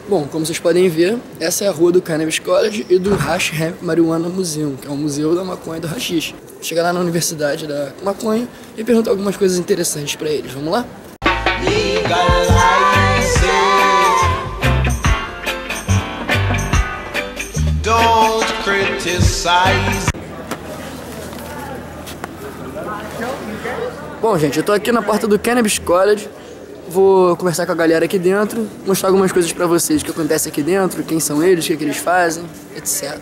Bom, como vocês podem ver, essa é a rua do Cannabis College e do Hash Hemp Marijuana Museum, que é um museu da maconha e do hashish. Chega lá na Universidade da Maconha e pergunta algumas coisas interessantes pra eles. Vamos lá? Don't criticize. Bom, gente, eu tô aqui na porta do Cannabis College. Vou conversar com a galera aqui dentro, mostrar algumas coisas pra vocês, o que acontece aqui dentro, quem são eles, o que eles fazem, etc.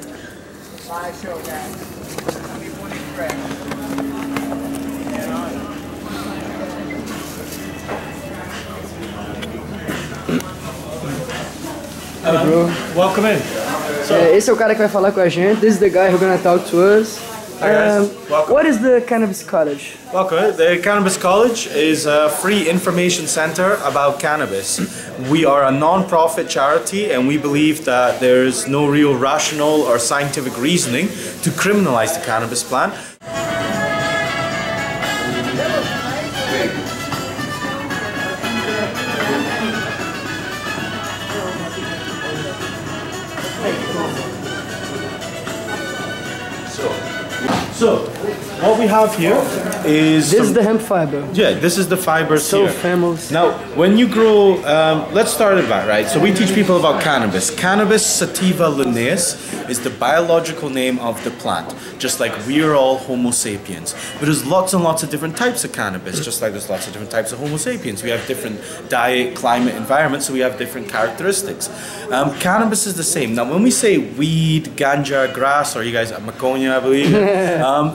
Welcome in. Esse é o cara que vai falar com a gente. This is the guy who's gonna talk to us. Hi guys. Welcome. What is the Cannabis College? Welcome. The Cannabis College is a free information center about cannabis. We are a non-profit charity and we believe that there is no real rational or scientific reasoning to criminalize the cannabis plant. So, what we have here is... This is the hemp fiber. Yeah, this is the fibers so here. famous. Now, when you grow, let's start it back, right? So we teach people about cannabis. Cannabis sativa linnaeus is the biological name of the plant, just like we're all Homo sapiens. But there's lots and lots of different types of cannabis, just like there's lots of different types of Homo sapiens. We have different diet, climate, environment, so we have different characteristics. Cannabis is the same. Now, when we say weed, ganja, grass, or you guys, maconha, I believe,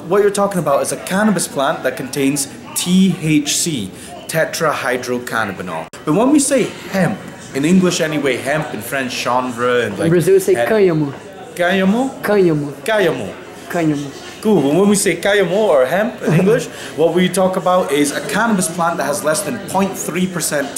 what you're talking about is a cannabis plant that contains THC, tetrahydrocannabinol. But when we say hemp, in English anyway, hemp, in French, chanvre, and like... In Brazil we say cânhamo. Cânhamo? Cânhamo. Cânhamo. Cânhamo. Cool, but when we say cânhamo or hemp in English, what we talk about is a cannabis plant that has less than 0.3%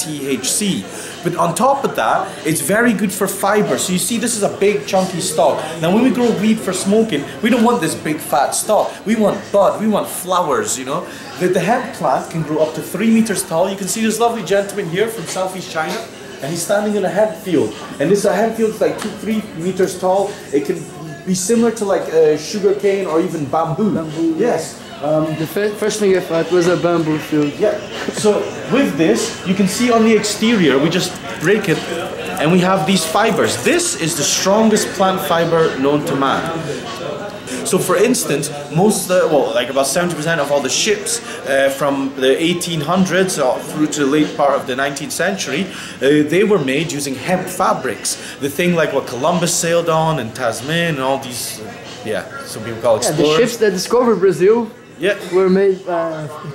THC. But on top of that, it's very good for fiber. So you see, this is a big chunky stalk. Now when we grow weed for smoking, we don't want this big fat stalk. We want bud, we want flowers, you know. The hemp plant can grow up to 3 meters tall. You can see this lovely gentleman here from Southeast China, and he's standing in a hemp field. And this hemp field is like 2-3 meters tall. It can be similar to like sugar cane or even bamboo. Bamboo. Yes. The first thing I thought was a bamboo field. Yeah. So with this, you can see on the exterior, we just break it and we have these fibers. This is the strongest plant fiber known to man. So for instance, like about 70% of all the ships from the 1800s through to the late part of the 19th century, they were made using hemp fabrics. The thing like what Columbus sailed on and Tasman and all these, some people call explorers. Yeah, the ships that discovered Brazil were made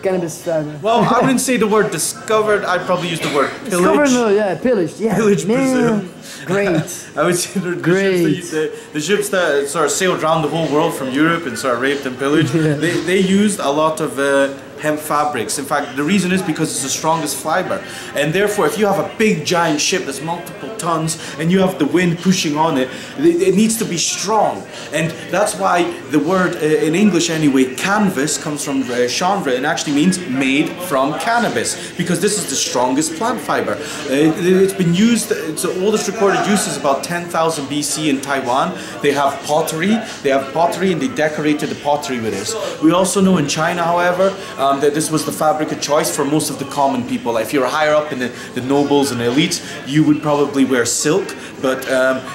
cannabis fiber. Well, I wouldn't say the word discovered, I'd probably use the word pillaged. Discovered, no, yeah, pillaged, yeah. Pillaged Brazil. Great. I would say the ships that sort of sailed around the whole world from Europe and sort of raped and pillaged, they used a lot of hemp fabrics. In fact, the reason is because it's the strongest fiber. And therefore, if you have a big giant ship that's multiple tons and you have the wind pushing on it, it needs to be strong. And that's why the word, in English anyway, canvas comes from chanvre and actually means made from cannabis, because this is the strongest plant fiber. It's been used, it's the oldest recorded use is about 10,000 BC in Taiwan. They have pottery and they decorated the pottery with this. We also know in China, however, that this was the fabric of choice for most of the common people. Like if you were higher up in the nobles and the elites, you would probably wear silk, but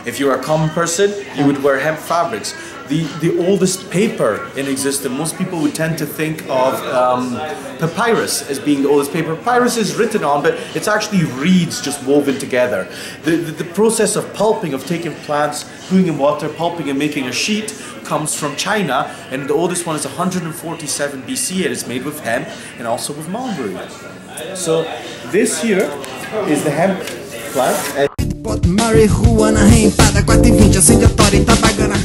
if you were a common person, you would wear hemp fabrics. The oldest paper in existence, most people would tend to think of papyrus as being the oldest paper. Papyrus is written on, but it's actually reeds just woven together. The process of pulping, of taking plants, putting in water, pulping and making a sheet, comes from China, and the oldest one is 147 BC, and it's made with hemp and also with mulberry. So this here is the hemp plant. Marijuana reempada, 4,20, acende a tora e tá pagando a